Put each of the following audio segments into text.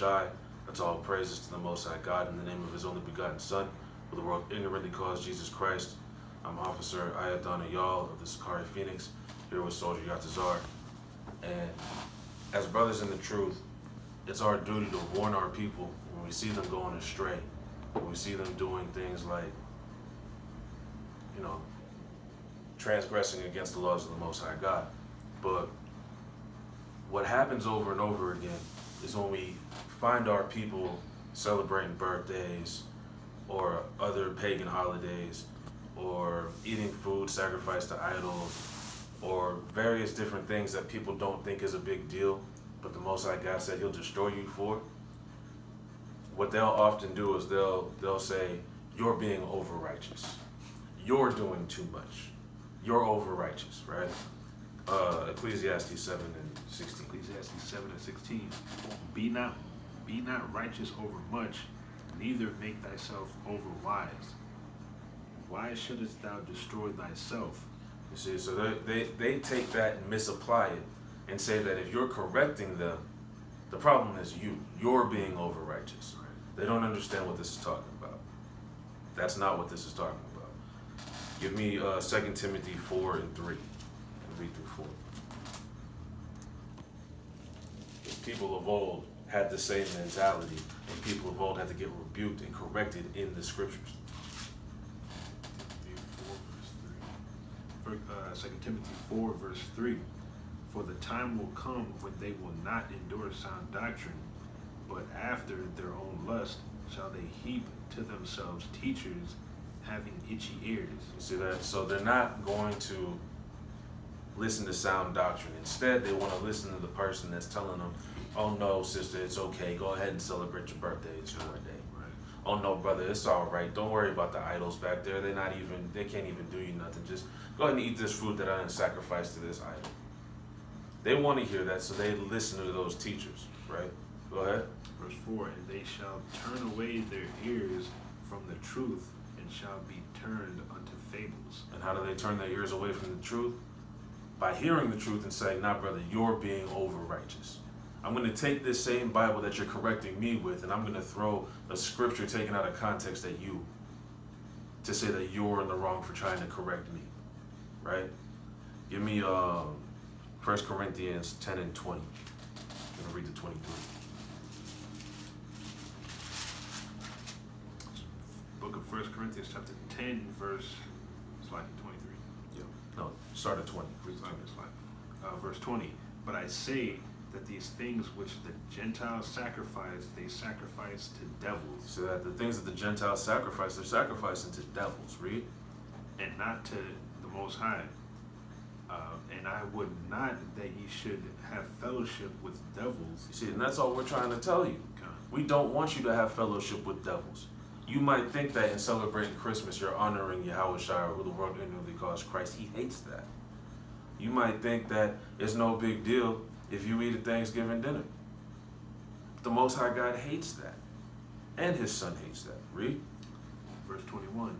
Shai. That's all praises to the Most High God in the name of His only begotten Son, who the world ignorantly calls Jesus Christ. I'm Officer Ayadana Yal of the SICARRI Phoenix, here with Soldier Yatazar. And as brothers in the truth, it's our duty to warn our people when we see them going astray, when we see them doing things like, transgressing against the laws of the Most High God. But what happens over and over again is when we find our people celebrating birthdays or other pagan holidays or eating food sacrificed to idols or various different things that people don't think is a big deal, but the Most High God said He'll destroy you for. What they'll often do is they'll say, you're being over righteous. You're doing too much. You're over righteous, right? Ecclesiastes 7 and 16. Ecclesiastes 7 and 16. Be not righteous over much, neither make thyself over wise. Why shouldest thou destroy thyself? You see, so they take that and misapply it and say that if you're correcting them, the problem is you. You're being over righteous. They don't understand what this is talking about. That's not what this is talking about. Give me 2 Timothy 4 and 3. Read through 4. People of old had the same mentality, and people of old had to get rebuked and corrected in the scriptures. 2 Timothy 4 verse 3. For the time will come when they will not endure sound doctrine, but after their own lust shall they heap to themselves teachers having itchy ears. You see that? So they're not going to listen to sound doctrine. Instead, they want to listen to the person that's telling them, oh no, sister, it's okay. Go ahead and celebrate your birthday. It's your day. Right. Oh no, brother, it's all right. Don't worry about the idols back there. They can't even do you nothing. Just go ahead and eat this food that I didn't sacrifice to this idol. They want to hear that, so they listen to those teachers, right? Go ahead. Verse 4, and they shall turn away their ears from the truth and shall be turned unto fables. And how do they turn their ears away from the truth? By hearing the truth and saying, nah, brother, you're being over righteous. I'm going to take this same Bible that you're correcting me with, and I'm going to throw a scripture taken out of context at you to say that you're in the wrong for trying to correct me, right? Give me 1 Corinthians 10 and 20. I'm going to read the 23. Book of 1 Corinthians chapter 10 verse, it's like 23. Yeah. No, start at 20. Verse 20. But I say that these things which the Gentiles sacrifice, they sacrifice to devils. So that the things that the Gentiles sacrifice, they're sacrificing to devils. Read. And not to the Most High. And I would not that ye should have fellowship with devils. You see, and that's all we're trying to tell you. Okay. We don't want you to have fellowship with devils. You might think that in celebrating Christmas, you're honoring Yahweh Shai, who the world ignorantly calls Christ. He hates that. You might think that it's no big deal if you eat a Thanksgiving dinner. The Most High God hates that. And His Son hates that. Read. Verse 21.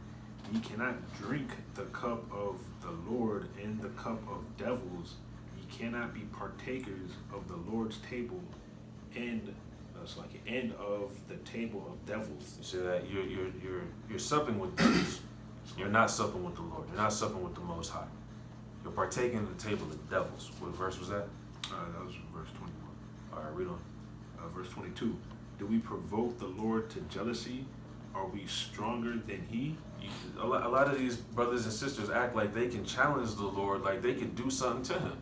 Ye cannot drink the cup of the Lord and the cup of devils. Ye cannot be partakers of the Lord's table and of the table of devils. You see that? You're supping with devils. You're not supping with the Lord. You're not supping with the Most High. You're partaking of the table of devils. What verse was that? That was verse 21. All right, read on. Verse 22. Do we provoke the Lord to jealousy? Are we stronger than He? A lot of these brothers and sisters act like they can challenge the Lord, like they can do something to Him.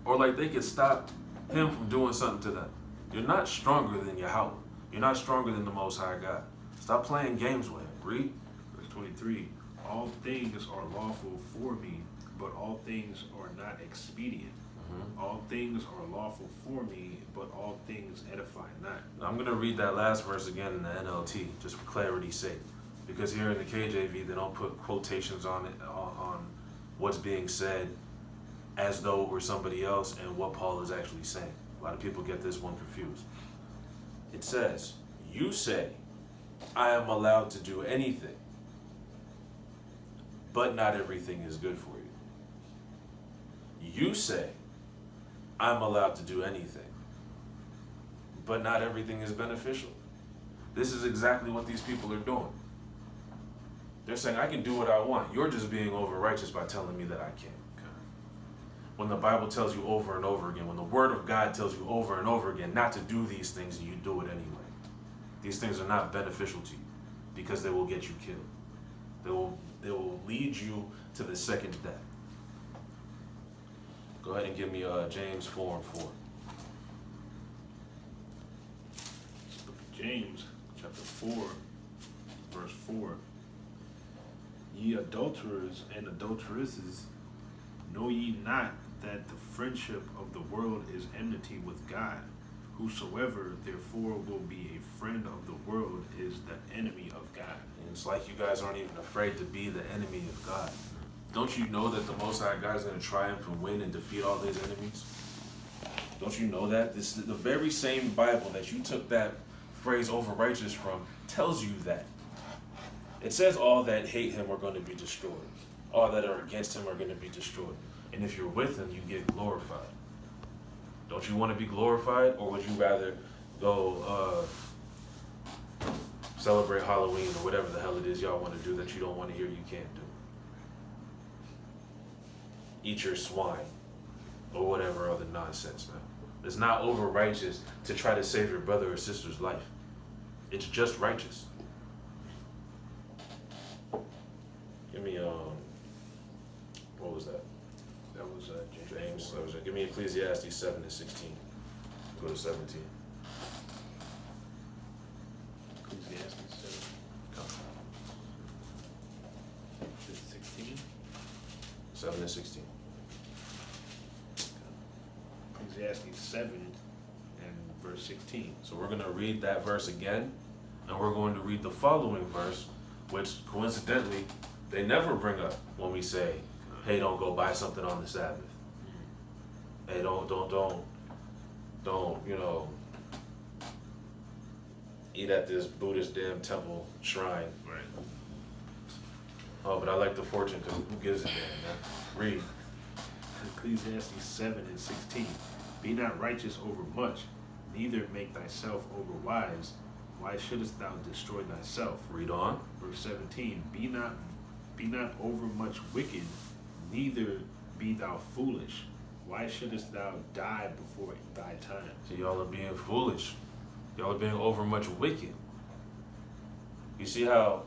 Or like they can stop Him from doing something to them. You're not stronger than Yahweh. You're not stronger than the Most High God. Stop playing games with Him. Read. Verse 23. All things are lawful for me, but all things are not expedient. All things are lawful for me, but all things edify not. Now, I'm going to read that last verse again in the NLT, just for clarity's sake. Because here in the KJV, they don't put quotations on it, on what's being said as though it were somebody else and what Paul is actually saying. A lot of people get this one confused. It says, you say, I am allowed to do anything, but not everything is good for you. You say, I'm allowed to do anything, but not everything is beneficial. This is exactly what these people are doing. They're saying, I can do what I want. You're just being over-righteous by telling me that I can't. When the Bible tells you over and over again, when the Word of God tells you over and over again not to do these things, and you do it anyway. These things are not beneficial to you because they will get you killed. They will lead you to the second death. Go ahead and give me James 4 and 4. James chapter 4, verse 4. Ye adulterers and adulteresses, know ye not that the friendship of the world is enmity with God? Whosoever therefore will be a friend of the world is the enemy of God. And it's like you guys aren't even afraid to be the enemy of God. Don't you know that the Most High God is going to triumph and win and defeat all his enemies? Don't you know that? This is the very same Bible that you took that phrase over righteous from tells you that. It says all that hate him are going to be destroyed. All that are against him are going to be destroyed. And if you're with him, you get glorified. Don't you want to be glorified? Or would you rather go celebrate Halloween or whatever the hell it is y'all want to do that you don't want to hear you can't do? Eat your swine or whatever other nonsense, man. It's not over righteous to try to save your brother or sister's life. It's just righteous. Give me what was that? That was James. That was it. Give me Ecclesiastes 7 and 16. Go to 17. Ecclesiastes 7. 16. 7 and 16. Ecclesiastes 7 and verse 16. So we're going to read that verse again, and we're going to read the following verse, which coincidentally they never bring up when we say, hey, don't go buy something on the Sabbath. Hey, don't, you know, eat at this Buddhist damn temple shrine. Right. Oh, but I like the fortune because who gives a damn, man? Read. Ecclesiastes 7 and 16. Be not righteous over much, neither make thyself over wise. Why shouldest thou destroy thyself? Read on. Verse 17. Be not over much wicked, neither be thou foolish. Why shouldest thou die before thy time? So y'all are being foolish. Y'all are being over much wicked. You see how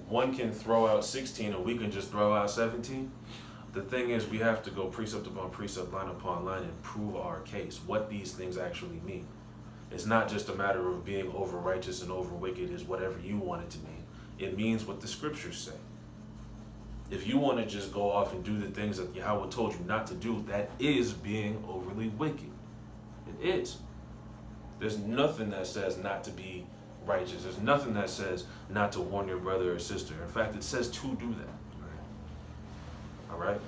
one can throw out 16 and we can just throw out 17? The thing is, we have to go precept upon precept, line upon line, and prove our case, what these things actually mean. It's not just a matter of being over righteous and over wicked is whatever you want it to mean. It means what the scriptures say. If you want to just go off and do the things that Yahweh told you not to do, that is being overly wicked. It is. There's nothing that says not to be righteous. There's nothing that says not to warn your brother or sister. In fact, it says to do that. All right?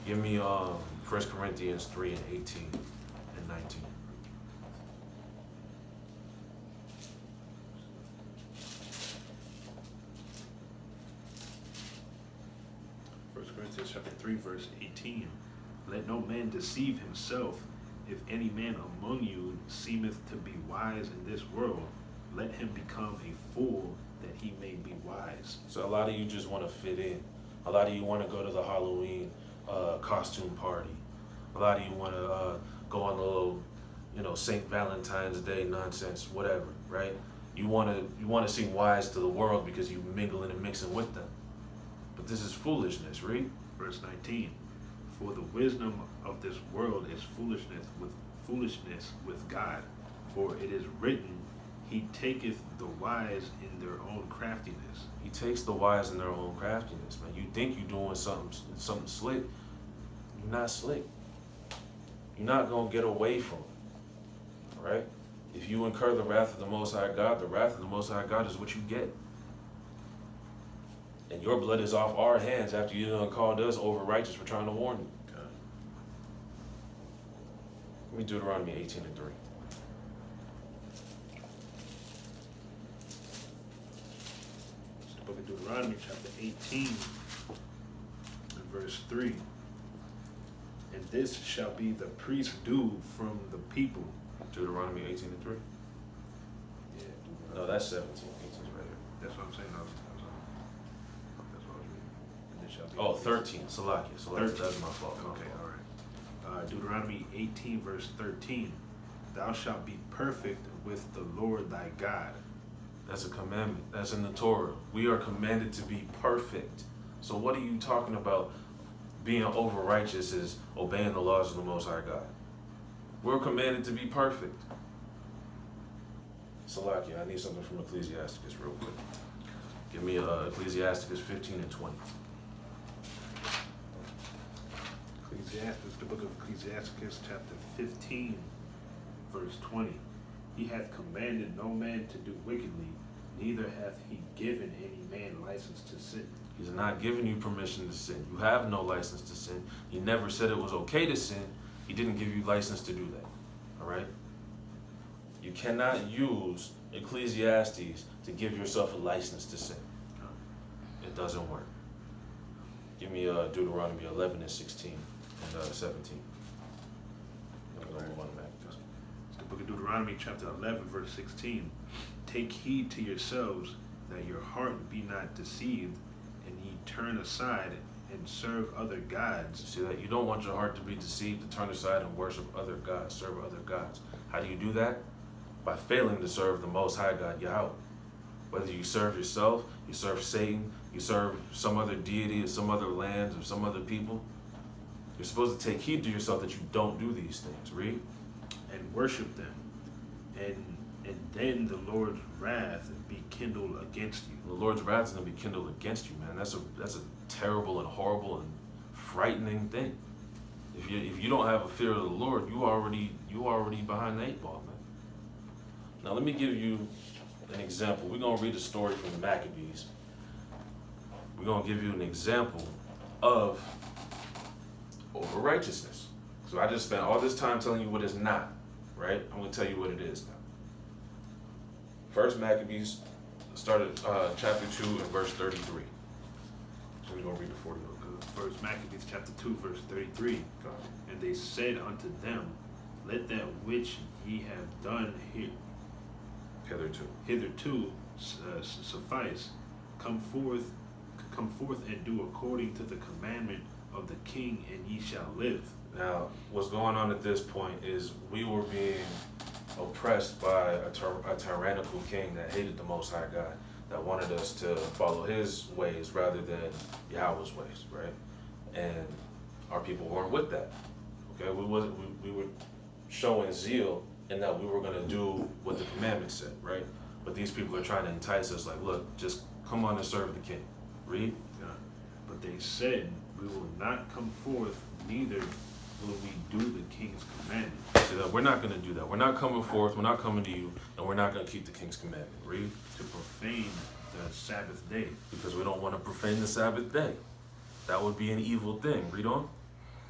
Give me 1 Corinthians 3 and 18 and 19. Corinthians chapter 3, verse 18. Let no man deceive himself. If any man among you seemeth to be wise in this world, let him become a fool that he may be wise. So a lot of you just want to fit in. A lot of you want to go to the Halloween costume party. A lot of you want to go on the little, St. Valentine's Day nonsense, whatever, right? You want to seem wise to the world because you mingling and mixing with them. But this is foolishness, read. Verse 19. For the wisdom of this world is foolishness with God. For it is written, He taketh the wise in their own craftiness. He takes the wise in their own craftiness, man. You think you're doing something slick. You're not slick. You're not going to get away from it, all right? If you incur the wrath of the Most High God, the wrath of the Most High God is what you get. And your blood is off our hands after you done called us over righteous for trying to warn you. Okay. Let me Deuteronomy 18 and 3. It's the book of Deuteronomy, chapter 18, and verse 3. And this shall be the priest's due from the people. Deuteronomy 18 and 3. That's 17. It says right here. That's what I'm saying. That's what I was reading. And it shall be Oh, 13. Salakia. 13. That's my fault. Okay, all right. Deuteronomy 18, verse 13. Thou shalt be perfect with the Lord thy God. That's a commandment. That's in the Torah. We are commanded to be perfect. So what are you talking about? Being over righteous is obeying the laws of the Most High God. We're commanded to be perfect. Salakia, I need something from Ecclesiasticus real quick. Give me Ecclesiasticus 15 and 20. Ecclesiastes, the book of Ecclesiasticus, chapter 15, verse 20. He hath commanded no man to do wickedly, neither hath he given any man license to sin. He's not giving you permission to sin. You have no license to sin. He never said it was okay to sin. He didn't give you license to do that. All right? You cannot use Ecclesiastes to give yourself a license to sin. It doesn't work. Give me Deuteronomy 11 and 16 and 17. It's the book of Deuteronomy, chapter 11, verse 16. Take heed to yourselves that your heart be not deceived, and ye turn aside and serve other gods. See that? You don't want your heart to be deceived, to turn aside and worship other gods, serve other gods. How do you do that? By failing to serve the Most High God, Yahweh. Whether you serve yourself, you serve Satan, you serve some other deity or some other land or some other people, you're supposed to take heed to yourself that you don't do these things. Read. And worship them. And then the Lord's wrath be kindled against you. The Lord's wrath is going to be kindled against you, man. That's a terrible and horrible and frightening thing. If you don't have a fear of the Lord, you already behind the 8 ball, man. Now let me give you an example. We're going to read a story from the Maccabees. We're going to give you an example of over righteousness. So I just spent all this time telling you what it's not, right? I'm going to tell you what it is now. First Maccabees started chapter 2 and verse 33. So we're going to read the 40 book. First Maccabees chapter 2, verse 33. And they said unto them, let that which ye have done hitherto suffice. Come forth and do according to the commandment of the king, and ye shall live. Now, what's going on at this point is we were being oppressed by a tyrannical king that hated the Most High God, that wanted us to follow his ways rather than Yahweh's ways, right? And our people weren't with that. Okay, we were showing zeal in that we were going to do what the commandment said, right? But these people are trying to entice us, like, look, just come on and serve the king. Read. But they said, we will not come forth, neither will we do the king's commandment. See that we're not going to do that. We're not coming forth. We're not coming to you, and we're not going to keep the king's commandment. Read. To profane the Sabbath day. Because we don't want to profane the Sabbath day. That would be an evil thing. Read on.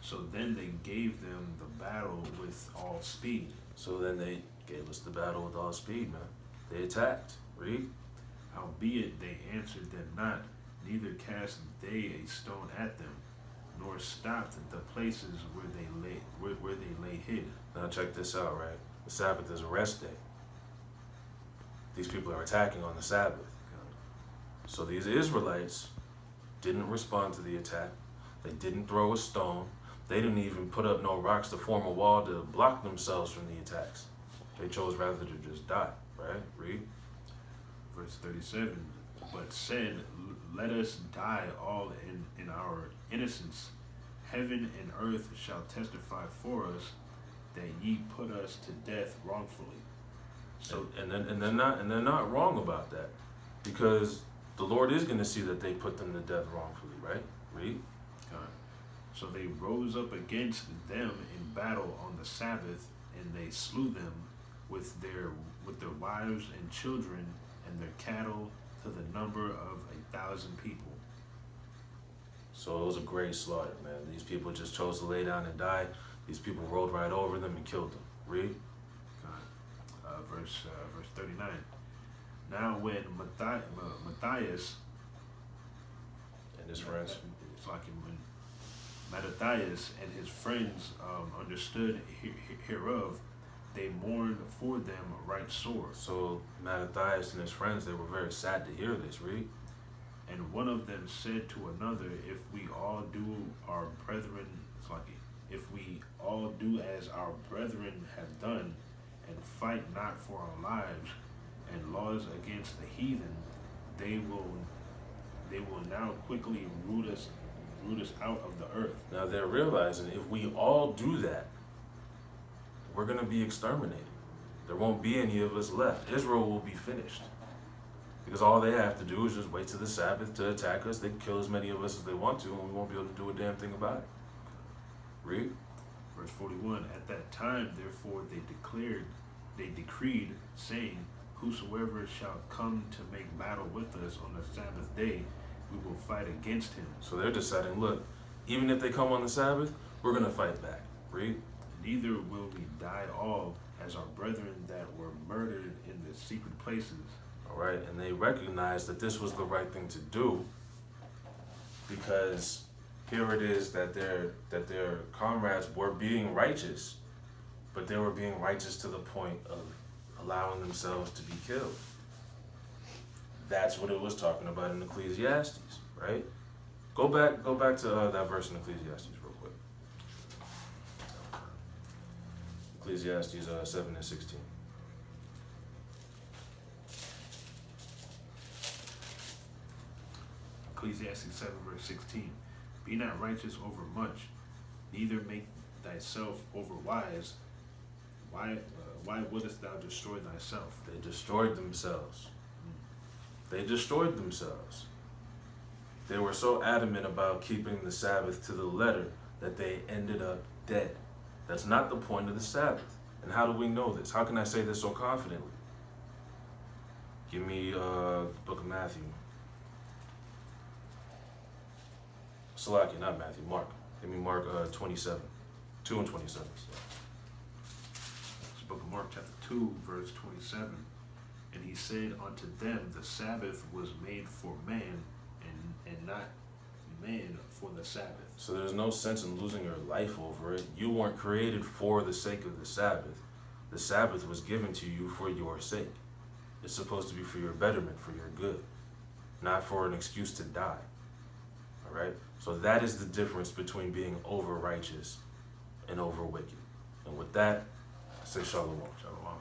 So then they gave them the battle with all speed. So then they gave us the battle with all speed, man. They attacked. Read. Howbeit they answered them not, neither cast they a stone at them, nor stopped at the places where they lay hid. Now check this out, right? The Sabbath is a rest day. These people are attacking on the Sabbath. So these Israelites didn't respond to the attack. They didn't throw a stone. They didn't even put up no rocks to form a wall to block themselves from the attacks. They chose rather to just die, right? Read. Verse 37, but said, let us die all in our innocence. Heaven and earth shall testify for us that ye put us to death wrongfully. So and they're not wrong about that, because the Lord is going to see that they put them to death wrongfully, right? Read. So they rose up against them in battle on the Sabbath, and they slew them with their wives and children and their cattle, to the number of 1,000 people. So it was a great slaughter, man. These people just chose to lay down and die. These people rolled right over them and killed them. Read. Verse 39. Now when Matthias and his friends, it's like when Mattathias and his friends understood hereof, they mourned for them right sore. So Mattathias and his friends, they were very sad to hear this, read. And one of them said to another, if we all do our brethren, if we all do as our brethren have done, and fight not for our lives and laws against the heathen, they will now quickly root us out of the earth. Now they're realizing if we all do that, we're going to be exterminated. There won't be any of us left. Israel will be finished. Because all they have to do is just wait till the Sabbath to attack us. They can kill as many of us as they want to, and we won't be able to do a damn thing about it. Read. Verse 41, at that time, therefore, they decreed, saying, whosoever shall come to make battle with us on the Sabbath day, we will fight against him. So they're deciding, look, even if they come on the Sabbath, we're going to fight back. Read. Neither will we die all as our brethren that were murdered in the secret places. All right, and they recognized that this was the right thing to do, because here it is that their comrades were being righteous, but they were being righteous to the point of allowing themselves to be killed. That's what it was talking about in Ecclesiastes, right? Go back to that verse in Ecclesiastes real quick. Ecclesiastes 7 and 16. Ecclesiastes 7 verse 16. Be not righteous over much, neither make thyself over wise. Why wouldest thou destroy thyself? They destroyed themselves. They destroyed themselves. They were so adamant about keeping the Sabbath to the letter that they ended up dead. That's not the point of the Sabbath. And how do we know this? How can I say this so confidently? Give me the book of Matthew. Salakia, not Matthew, Mark. Give me Mark 27, 2 and 27. It's the book of Mark chapter 2, verse 27. And he said unto them, the Sabbath was made for man, and not man for the Sabbath. So there's no sense in losing your life over it. You weren't created for the sake of the Sabbath. The Sabbath was given to you for your sake. It's supposed to be for your betterment, for your good, not for an excuse to die. All right? So that is the difference between being over righteous and over wicked. And with that, I say shalom. Shalom.